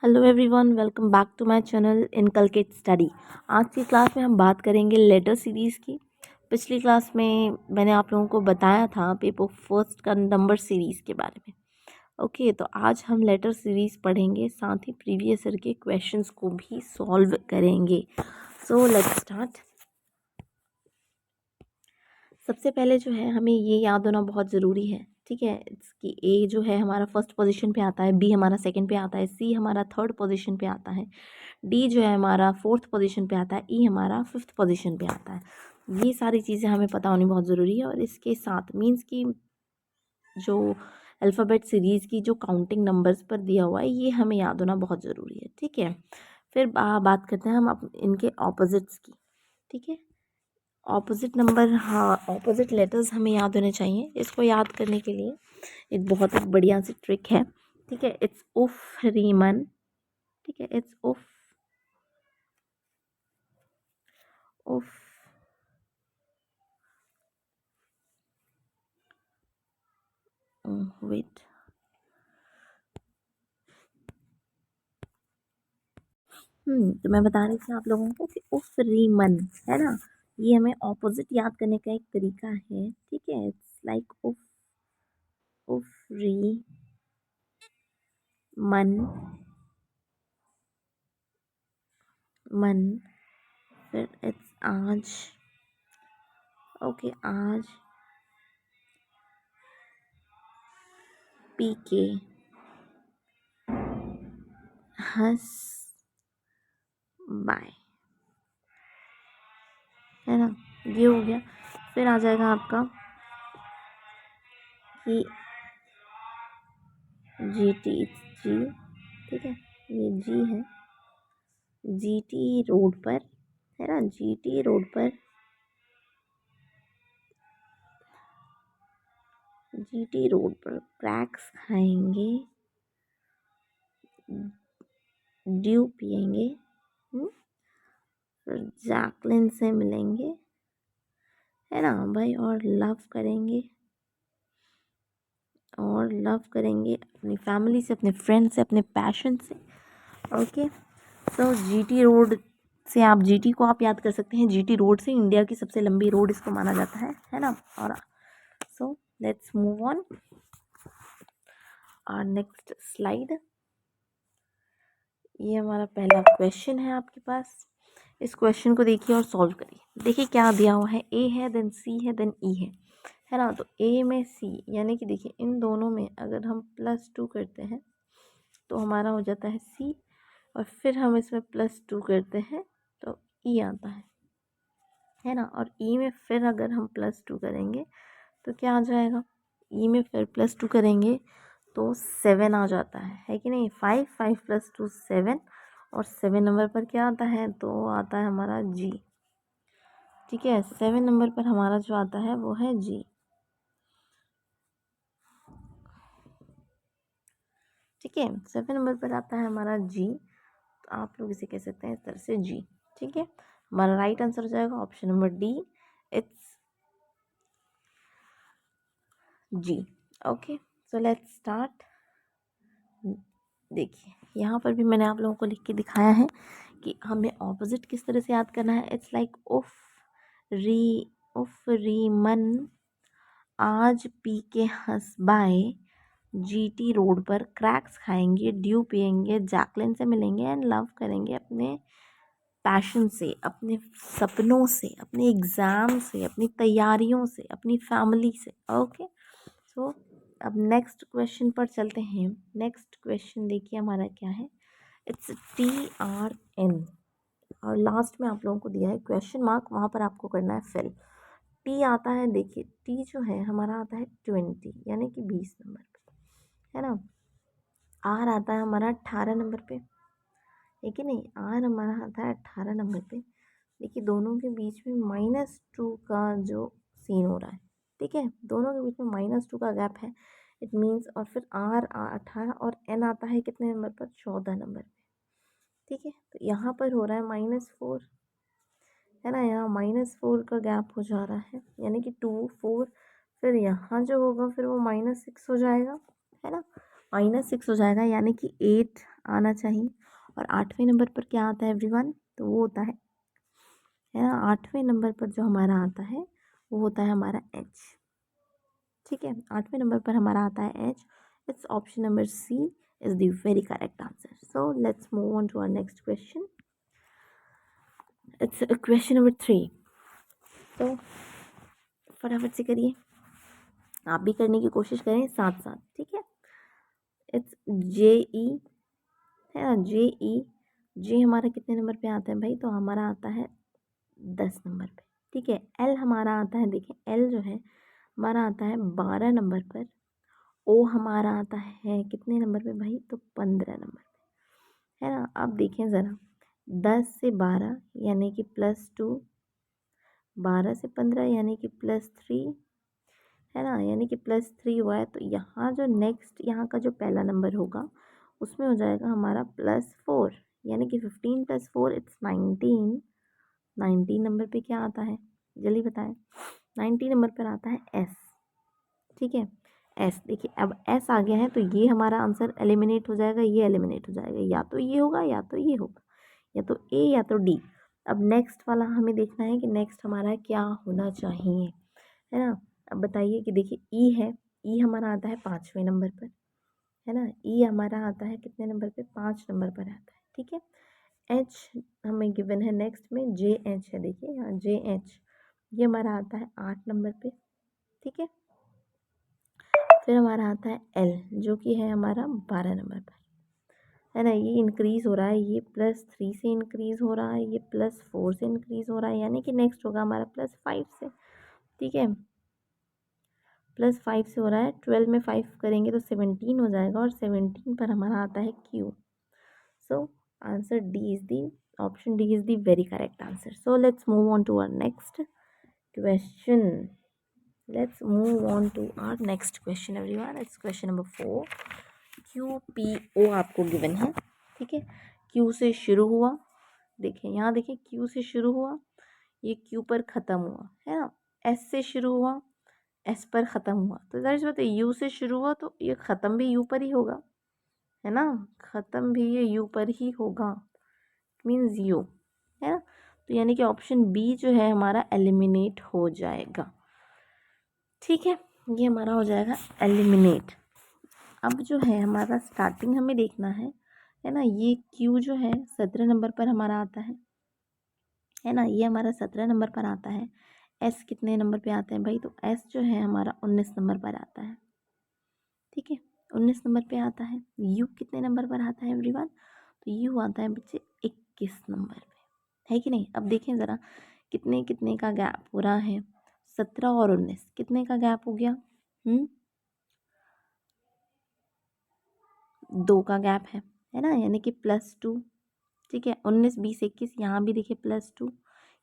Hello everyone, welcome back to my channel inculcate study. आज की class में हम बात करेंगे लेटर सीरीज़ की। पिछली क्लास में मैंने आप लोगों को बताया था पेपर फर्स्ट का नंबर सीरीज़ के बारे में। ओके, तो आज हम लेटर सीरीज़ पढ़ेंगे, साथ ही प्रीवियस ईयर के क्वेश्चंस को भी सॉल्व करेंगे। सो लेट्स स्टार्ट। सबसे पहले जो है हमें ये याद होना बहुत ज़रूरी है, ठीक है, कि ए जो है हमारा फर्स्ट पोजीशन पे आता है, बी हमारा सेकंड पे आता है, सी हमारा थर्ड पोजीशन पे आता है, डी जो है हमारा फोर्थ पोजीशन पे आता है, ई हमारा फिफ्थ पोजीशन पे आता है। ये सारी चीज़ें हमें पता होनी बहुत ज़रूरी है। और इसके साथ मीन्स की जो अल्फ़ाबेट सीरीज़ की जो काउंटिंग नंबर्स पर दिया हुआ है ये हमें याद होना बहुत ज़रूरी है, ठीक है। फिर बात करते हैं हम इनके ऑपोजिट्स की, ठीक है। ऑपोजिट नंबर, हाँ, ऑपोजिट लेटर्स हमें याद होने चाहिए। इसको याद करने के लिए एक बहुत ही बढ़िया सी ट्रिक है, ठीक है। इट्स उफ रीमन, ठीक है, इट्स उफ उफ वेट, तो मैं बता रही थी आप लोगों को कि उफ रीमन है ना, ये हमें ऑपोजिट याद करने का एक तरीका है, ठीक है। इट्स लाइक उफ उफ री मन मन। फिर इट्स आज, ओके, आज पी के हंस बाय, है ना, ये हो गया। फिर आ जाएगा आपका कि जी टी, जी, ठीक है, ये जी है, जी टी रोड पर, है ना, जी टी रोड पर, जी टी रोड पर क्रैक्स खाएंगे, ड्यू पिएंगे, फिर जैकलिन से मिलेंगे, है ना भाई, और लव करेंगे, और लव करेंगे अपनी फैमिली से, अपने फ्रेंड से, अपने पैशन से। ओके, सो जीटी रोड से आप जीटी को आप याद कर सकते हैं। जीटी रोड से इंडिया की सबसे लंबी रोड इसको माना जाता है ना। और सो लेट्स मूव ऑन और नेक्स्ट स्लाइड। ये हमारा पहला क्वेश्चन है आपके पास। इस क्वेश्चन को देखिए और सॉल्व करिए। देखिए क्या दिया हुआ है, ए है, देन सी है, देन ई है ना। तो ए में सी, यानी कि देखिए इन दोनों में अगर हम +2 करते हैं तो हमारा हो जाता है सी, और फिर हम इसमें +2 करते हैं तो ई आता है ना। और ई में फिर अगर हम +2 करेंगे तो क्या आ जाएगा, ई में फिर +2 करेंगे तो 7 आ जाता है कि नहीं। 5 5 + 2 7, और 7 नंबर पर क्या आता है, तो आता है हमारा जी, ठीक है। 7 नंबर पर हमारा जो आता है वो है जी, ठीक है। 7 नंबर पर आता है हमारा जी, तो आप लोग इसे कह सकते हैं इस तरह से जी, ठीक है। हमारा राइट आंसर हो जाएगा option number D, it's G. Okay, so let's start. देखिए यहाँ पर भी मैंने आप लोगों को लिख के दिखाया है कि हमें ऑपोजिट किस तरह से याद करना है। इट्स लाइक उफ री मन, आज पी के हंस बाय, जीटी रोड पर क्रैक्स खाएंगे, ड्यू पिएंगे, जैकलिन से मिलेंगे, एंड लव करेंगे अपने पैशन से, अपने सपनों से, अपने एग्ज़ाम से, अपनी तैयारियों से, अपनी फैमिली से। ओके, सो अब नेक्स्ट क्वेश्चन पर चलते हैं। नेक्स्ट क्वेश्चन देखिए हमारा क्या है। इट्स TRN, और लास्ट में आप लोगों को दिया है क्वेश्चन मार्क, वहाँ पर आपको करना है फिल। टी आता है, देखिए टी जो है हमारा आता है 20, यानी कि 20 नंबर पे, है ना। आर आता है हमारा 18 नंबर पे, है कि नहीं। आर हमारा आता है 18 नंबर पे। देखिए दोनों के बीच में -2 का जो सीन हो रहा है, ठीक है, दोनों के बीच में -2 का गैप है, इट मीन्स। और फिर आर 18, और एन आता है कितने नंबर पर, 14 नंबर पे, ठीक है। तो यहाँ पर हो रहा है -4, है ना, यहाँ -4 का गैप हो जा रहा है, यानी कि 2 4। फिर यहाँ जो होगा फिर वो -6 हो जाएगा, है ना, -6 हो जाएगा, यानी कि 8 आना चाहिए। और 8वें नंबर पर क्या आता है एवरीवन, तो वो होता है ना, 8वें नंबर पर जो हमारा आता है वो होता है हमारा एच। ठीक है, 8वें नंबर पर हमारा आता है H. It's option number C is the very correct answer. So let's move on to our next question. It's question number 3। तो फटाफट से करिए, आप भी करने की कोशिश करें साथ साथ, ठीक है। इट्स JE, है ना, जे हमारा कितने नंबर पे आता है भाई, तो हमारा आता है 10 नंबर पे। ठीक है, एल हमारा आता है, देखिए एल जो है हमारा आता है 12 नंबर पर। ओ हमारा आता है कितने नंबर पे भाई, तो 15 नंबर पे, है ना। अब देखें ज़रा, 10 से 12 यानी कि +2, 12 से 15 यानी कि +3, है ना, यानी कि +3 हुआ है। तो यहाँ जो नेक्स्ट यहाँ का जो पहला नंबर होगा उसमें हो जाएगा हमारा +4, यानी कि 15 + 4 इट्स 19। 19 नंबर पे क्या आता है, जल्दी बताएं। 19 नंबर पर आता है एस। ठीक है, एस, देखिए अब एस आ गया है तो ये हमारा आंसर एलिमिनेट हो जाएगा, ये एलिमिनेट हो जाएगा, या तो ये होगा या तो ये होगा, या तो ए या तो डी। अब नेक्स्ट वाला हमें देखना है कि नेक्स्ट हमारा क्या होना चाहिए, है ना। अब बताइए कि देखिए ई है, ई हमारा आता है 5वें नंबर पर, है ना। ई हमारा आता है कितने नंबर पे, 5 नंबर पर आता है। ठीक है, एच हमें गिवन है नेक्स्ट में, JH है, देखिए यहाँ JH, ये हमारा आता है 8 नंबर पे। ठीक है, फिर हमारा आता है एल जो कि है हमारा 12 नंबर पर, है ना। ये इंक्रीज़ हो रहा है, ये +3 से इंक्रीज़ हो रहा है, ये +4 से इंक्रीज़ हो रहा है, यानी कि नेक्स्ट होगा हमारा +5 से। ठीक है, +5 से हो रहा है, 12 में 5 करेंगे तो 17 हो जाएगा, और 17 पर हमारा आता है Q। So answer D is the, option D is the very correct answer. So let's move on to our next question. Let's move on to our next question everyone. It's question number 4. QPO आपको given है। ठीक है, Q से शुरू हुआ, देखिए यहाँ देखिए Q से शुरू हुआ, ये Q पर ख़त्म हुआ, है ना। S से शुरू हुआ, S पर ख़त्म हुआ, तो ज़ाहिर सी बात है U से शुरू हुआ तो ये ख़त्म भी U पर ही होगा, है ना, ख़त्म भी ये U पर ही होगा, मीन्स U, है ना। तो यानी कि ऑप्शन बी जो है हमारा एलिमिनेट हो जाएगा। ठीक है, ये हमारा हो जाएगा एलिमिनेट। अब जो है हमारा स्टार्टिंग हमें देखना है ना। ये क्यू जो है 17 नंबर पर हमारा आता है ना, ये हमारा 17 नंबर पर आता है। एस कितने नंबर पे आता है भाई, तो एस जो है हमारा 19 नंबर पर आता है। ठीक है, 19 नंबर पे आता है। यू कितने नंबर पर आता है एवरीवन, तो यू आता है बच्चे 21 नंबर पे, है कि नहीं। अब देखें ज़रा कितने कितने का गैप हो रहा है, 17 और 19 कितने का गैप हो गया, 2 का गैप है ना, यानी कि +2। ठीक है, 19 20 21 यहाँ भी देखिए +2,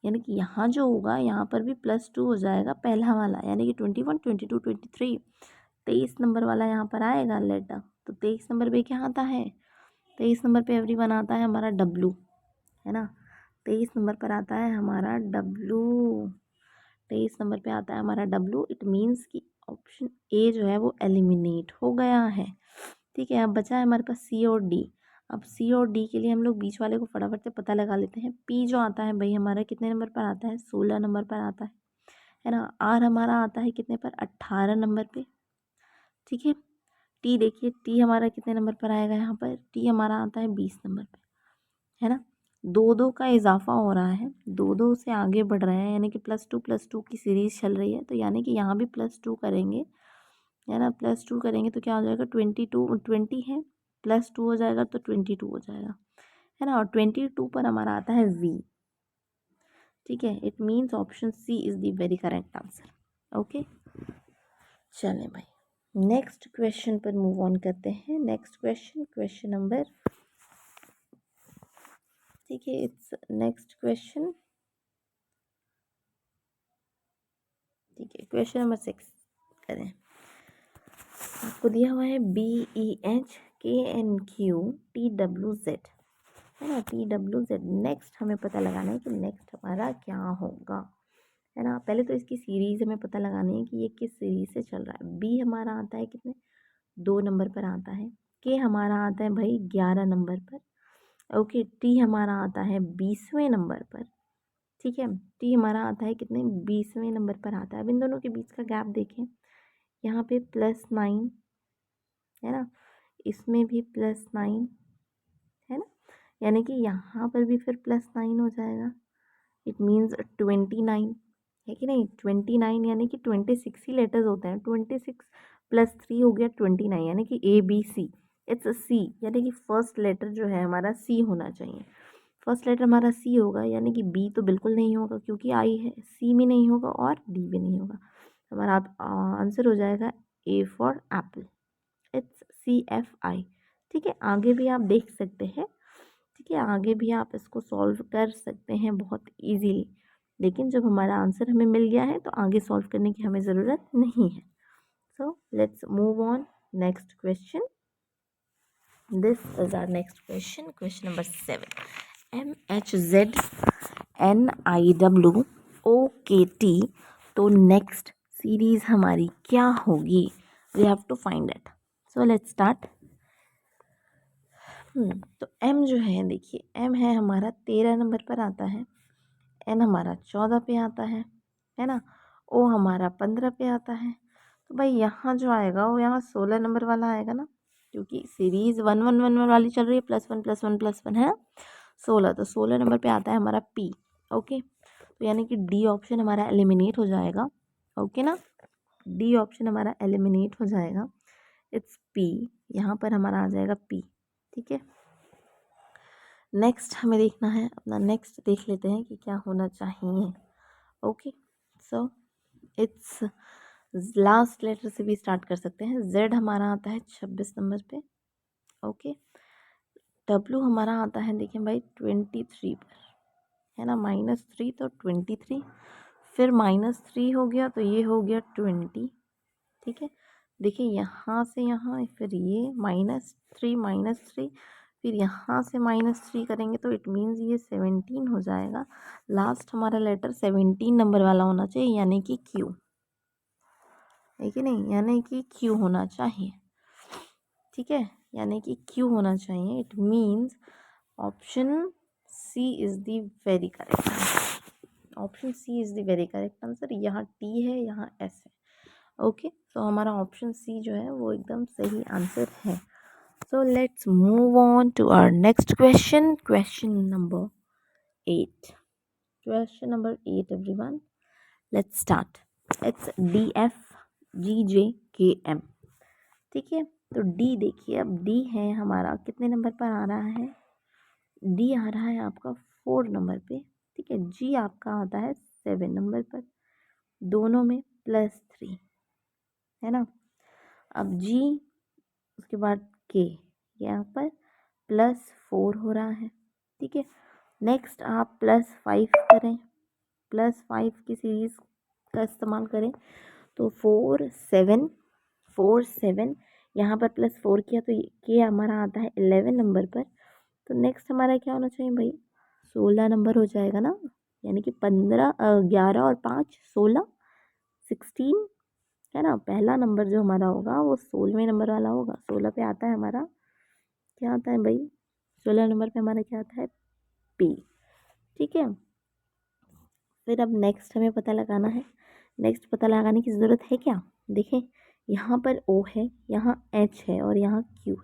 यानी कि यहाँ जो होगा यहाँ पर भी +2 हो जाएगा पहला वाला, यानी कि 21 22 23 23 नंबर वाला यहाँ पर आएगा लेटर। तो 23 नंबर पे क्या आता है, 23 नंबर पे एवरीवन आता है हमारा W, है ना। 23 नंबर पर आता है हमारा W, 23 नंबर पे आता है हमारा W। इट मीन्स कि ऑप्शन ए जो है वो एलिमिनेट हो गया है। ठीक है, अब बचा है हमारे पास सी और डी। अब सी और डी के लिए हम लोग बीच वाले को फटाफट से पता लगा लेते हैं। पी जो आता है भाई हमारा कितने नंबर पर आता है, 16 नंबर पर आता है ना। आर हमारा आता है कितने पर, 18 नंबर पे। ठीक है, टी देखिए, टी हमारा कितने नंबर पर आएगा, यहाँ पर टी हमारा आता है 20 नंबर पे, है ना। 2 2 का इजाफा हो रहा है, 2 2 से आगे बढ़ रहे हैं, यानी कि +2 की सीरीज चल रही है, तो यानी कि यहाँ भी +2 करेंगे, है ना। +2 करेंगे तो क्या हो जाएगा, 22 20 है, +2 हो जाएगा तो 22 हो जाएगा, है ना। और 22 पर हमारा आता है V। ठीक है, it means option C is the very correct answer. Okay, चलें भाई नेक्स्ट क्वेश्चन पर मूव ऑन करते हैं। नेक्स्ट क्वेश्चन, क्वेश्चन नंबर, ठीक है, इट्स नेक्स्ट क्वेश्चन, ठीक है, क्वेश्चन नंबर 6 करें। आपको दिया हुआ है BEHKNQTWZ, है ना, TWZ। नेक्स्ट हमें पता लगाना है कि नेक्स्ट हमारा क्या होगा, है ना। पहले तो इसकी सीरीज़ हमें पता लगानी है कि ये किस सीरीज़ से चल रहा है। बी हमारा आता है कितने, 2 नंबर पर आता है, है ना। सी हमारा आता है कितने नंबर पर, 3 नंबर पर आता है, है ना। डी हमारा आता है कितने नंबर पर, 4 नंबर पर आता है, है ना। ई हमारा आता है कितने नंबर पर, 5 नंबर पर आता है, है ना। एफ हमारा आता है कितने नंबर पर, 6 नंबर पर आता है, है ना। जी हमारा आता है कितने नंबर पर, 7 नंबर पर आता है, है ना। आई हमारा आता है कितने नंबर पर, 8 नंबर पर आता है, है ना। जे हमारा आता है कितने नंबर पर, 9 नंबर पर आता है, है ना। के हमारा आता है कितने नंबर पर, 10 नंबर पर आता है, है ना। एल हमारा आता है कितने नंबर पर, 11 नंबर पर आता है, है ना। एम हमारा आता है कितने नंबर पर, 12 नंबर पर आता है, है ना। के हमारा आता है भाई 11 नंबर पर। ओके, टी हमारा आता है 20वें नंबर पर। ठीक है, टी हमारा आता है कितने, 20वें नंबर पर आता है। अब इन दोनों के बीच का गैप देखें, यहाँ पे +9 है ना, इसमें भी +9 है ना, यानी कि यहाँ पर भी फिर +9 हो जाएगा। इट मीन्स 29 है कि नहीं, 29 यानी कि 26 ही लेटर्स होते हैं। 26 + 3 हो गया 29, यानी कि ABC, इट्स C, यानी कि फर्स्ट लेटर जो है हमारा C होना चाहिए। फर्स्ट लेटर हमारा C होगा, यानी कि B तो बिल्कुल नहीं होगा क्योंकि I है, C भी नहीं होगा और D भी नहीं होगा। हमारा आंसर हो जाएगा A for Apple, it's CFI। ठीक है, आगे भी आप देख सकते हैं। ठीक है, आगे भी आप इसको सॉल्व कर सकते हैं बहुत इजीली, लेकिन जब हमारा आंसर हमें मिल गया है तो आगे सॉल्व करने की हमें ज़रूरत नहीं है। So let's move on next question. This is our next question, question number 7। MHZNIWOKT, तो नेक्स्ट सीरीज हमारी क्या होगी, we have to find it. So let's start. तो M जो है, देखिए M है हमारा 13 नंबर पर आता है, N हमारा 14 पे आता है ना, O हमारा 15 पे आता है। तो भाई यहाँ जो आएगा वो यहाँ 16 नंबर वाला आएगा ना, क्योंकि सीरीज 1 1 1 वाली चल रही है, +1 +1 +1 है 16, तो 16 नंबर पे आता है हमारा P। ओके, तो यानी कि D ऑप्शन हमारा एलिमिनेट हो जाएगा। ओके ना, D ऑप्शन हमारा एलिमिनेट हो जाएगा, इट्स P, यहाँ पर हमारा आ जाएगा P। ठीक है, नेक्स्ट हमें देखना है, अपना नेक्स्ट देख लेते हैं कि क्या होना चाहिए। Okay, so it's last letter से भी स्टार्ट कर सकते हैं। Z हमारा आता है 26 नंबर पे। ओके, W हमारा आता है, देखिए भाई 23 पर, है ना, -3 तो 23, फिर -3 हो गया तो ये हो गया 20। ठीक है, देखिए यहाँ से यहाँ, फिर ये -3 फिर यहाँ से -3 करेंगे तो इट मीन्स ये 17 हो जाएगा। लास्ट हमारा लेटर 17 नंबर वाला होना चाहिए, यानी कि Q है कि नहीं, यानी कि Q होना चाहिए। ठीक है, यानी कि Q होना चाहिए, it means option C is the very correct answer. Option C is the very correct answer. यहाँ T है, यहाँ S है। ओके, तो हमारा ऑप्शन C जो है वो एकदम सही आंसर है। So let's move on to our next question, question number 8। Question number 8 everyone, let's start. It's DFGJKM। ठीक है, तो D देखिए, अब D है हमारा कितने नंबर पर आ रहा है, D आ रहा है आपका 4 नंबर पे। ठीक है, G आपका आता है 7 नंबर पर, दोनों में +3 है ना। अब G, उसके बाद K, यहाँ पर +4 हो रहा है। ठीक है, नेक्स्ट आप +5 करें, +5 की सीरीज़ का इस्तेमाल करें तो 4 7 यहाँ पर +4 किया तो के हमारा आता है 11 नंबर पर। तो नेक्स्ट हमारा क्या होना चाहिए भाई, 16 नंबर हो जाएगा ना, यानी कि 11 और 5 16, 16 है ना। पहला नंबर जो हमारा होगा वो 16वें नंबर वाला होगा। 16 पे आता है हमारा, क्या आता है भाई, 16 नंबर पे हमारा क्या आता है, P। ठीक है, फिर अब नेक्स्ट हमें पता लगाना है। नेक्स्ट पता लगाने की ज़रूरत है क्या, देखें यहाँ पर O है, यहाँ H है और यहाँ Q है,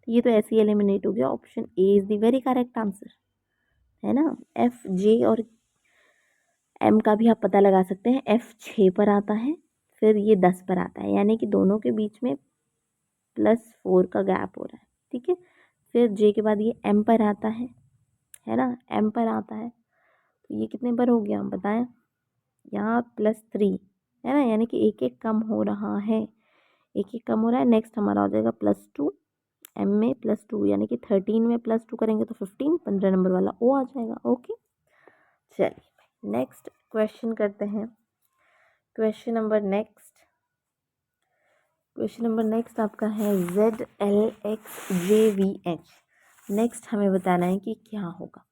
तो ये तो ऐसे ही एलिमिनेट हो गया। Option A is the very correct answer, है ना। F J और M का भी आप पता लगा सकते हैं। F 6 पर आता है, फिर ये 10 पर आता है, यानी कि दोनों के बीच में +4 का गैप हो रहा है। ठीक है, फिर J के बाद ये M पर आता है ना, M पर आता है, तो ये कितने पर हो गया बताएं, यहाँ +3 है ना, यानी कि एक एक कम हो रहा है, एक एक कम हो रहा है। नेक्स्ट हमारा हो जाएगा +2, M में +2 यानी कि 13 में +2 करेंगे तो 15 नंबर वाला O आ जाएगा। ओके, चलिए नेक्स्ट क्वेश्चन करते हैं। क्वेश्चन नंबर नेक्स्ट आपका है ZLXJVH। नेक्स्ट हमें बताना है कि क्या होगा।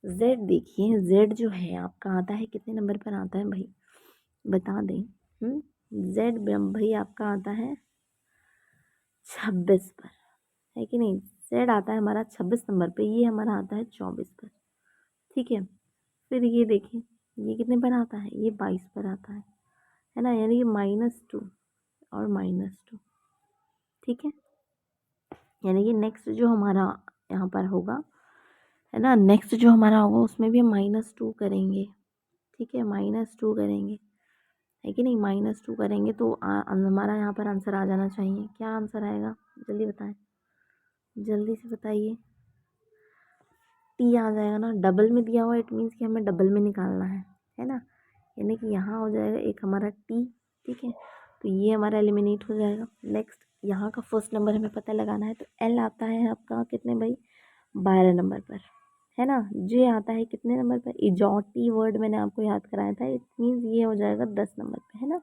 Z देखिए, Z जो है आपका आता है कितने नंबर पर आता है भाई, बता दें। Z भाई आपका आता है 26 पर। है कि नहीं। जेड आता है हमारा 26 नंबर पे, ये हमारा आता है 24 पर। ठीक है, फिर ये देखें, ये कितने पर आता है, ये 22 पर आता है ना, यानी कि -2 और -2। ठीक है, यानी कि नेक्स्ट जो हमारा यहाँ पर होगा, है ना, नेक्स्ट जो हमारा होगा उसमें भी हम -2 करेंगे। ठीक है, -2 करेंगे, है कि नहीं। -2 करेंगे तो हमारा यहाँ पर आंसर आ जाना चाहिए। क्या आंसर आएगा, जल्दी बताएं, जल्दी से बताइए। टी आ जाएगा ना, डबल में दिया हुआ, इट मीन्स कि हमें डबल में निकालना है ना। यानी कि यहाँ हो जाएगा एक हमारा टी। ठीक है, तो ये हमारा एलिमिनेट हो जाएगा। नेक्स्ट यहाँ का फर्स्ट नंबर हमें पता लगाना है, तो एल आता है आपका कितने भाई, 12 नंबर पर, है ना। जे आता है कितने नंबर पर, इजॉटी वर्ड मैंने आपको याद कराया था, इट मीन्स ये हो जाएगा 10 नंबर पे, है ना।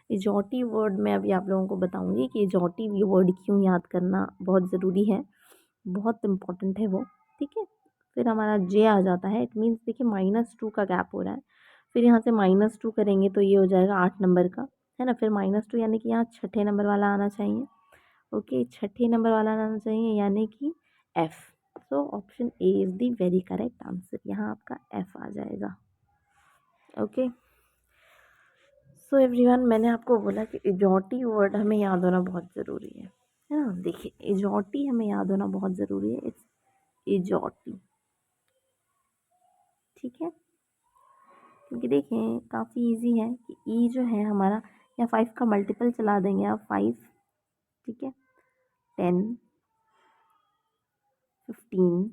इजॉटी वर्ड मैं अभी आप लोगों को बताऊंगी कि इजॉटी वर्ड क्यों याद करना बहुत ज़रूरी है, बहुत इंपॉर्टेंट है वो। ठीक है, फिर हमारा जे आ जाता है, इट मीन्स देखिए -2 का गैप हो रहा है। फिर यहाँ से -2 करेंगे तो ये हो जाएगा 8 नंबर का, है ना। फिर -2 यानी कि यहाँ छठे नंबर वाला आना चाहिए। ओके, छठे नंबर वाला आना चाहिए, यानी कि F. So option A is the very correct answer, यहाँ आपका एफ आ जाएगा। ओके, सो एवरीवन, मैंने आपको बोला कि इजॉटी वर्ड हमें याद होना बहुत ज़रूरी है ना। देखिए, इजॉटी हमें याद होना बहुत ज़रूरी है, इट्स इजॉटी। ठीक है, क्योंकि देखिए काफ़ी इजी है कि ई जो है हमारा, या 5 का मल्टीपल चला देंगे आप, 5, ठीक है, 10, 15,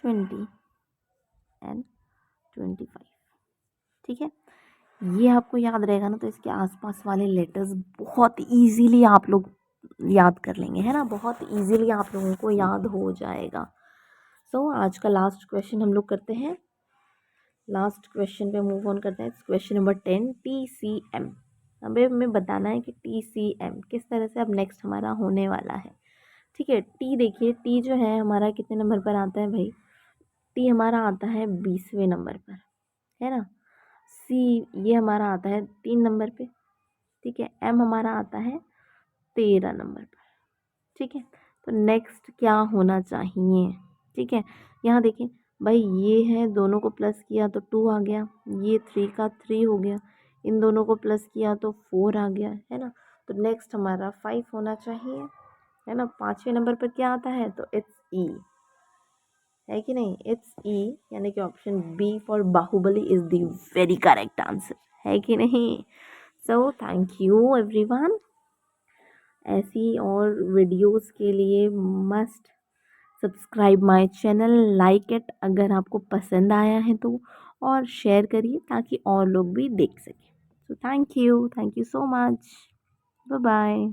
20 एंड 25। ठीक है, ये आपको याद रहेगा ना, तो इसके आसपास वाले लेटर्स बहुत इजीली आप लोग याद कर लेंगे, है ना, बहुत इजीली आप लोगों को याद हो जाएगा। सो आज का लास्ट क्वेश्चन हम लोग करते हैं, लास्ट क्वेश्चन पे मूव ऑन करते हैं। Question number 10, TCM। अबे हमें बताना है कि TCM किस तरह से अब नेक्स्ट हमारा होने वाला है। ठीक है, टी देखिए, टी जो है हमारा कितने नंबर पर आता है भाई, टी हमारा आता है 20वें नंबर पर, है ना। सी ये हमारा आता है 3 नंबर पे। ठीक है, एम हमारा आता है 13 नंबर पर। ठीक है, तो नेक्स्ट क्या होना चाहिए। ठीक है, यहाँ देखिए भाई, ये है, दोनों को प्लस किया तो 2 आ गया, ये 3 का 3 हो गया, इन दोनों को प्लस किया तो 4 आ गया, है ना। तो नेक्स्ट हमारा 5 होना चाहिए, है ना। 5वें नंबर पर क्या आता है, तो इट्स ई, है कि नहीं, इट्स ई, यानी कि option B for Baahubali is the very correct answer, है कि नहीं। सो थैंक यू एवरीवन, ऐसी और वीडियोस के लिए must subscribe my channel, like it अगर आपको पसंद आया है तो, और शेयर करिए ताकि और लोग भी देख सकें। So thank you so much, bye bye.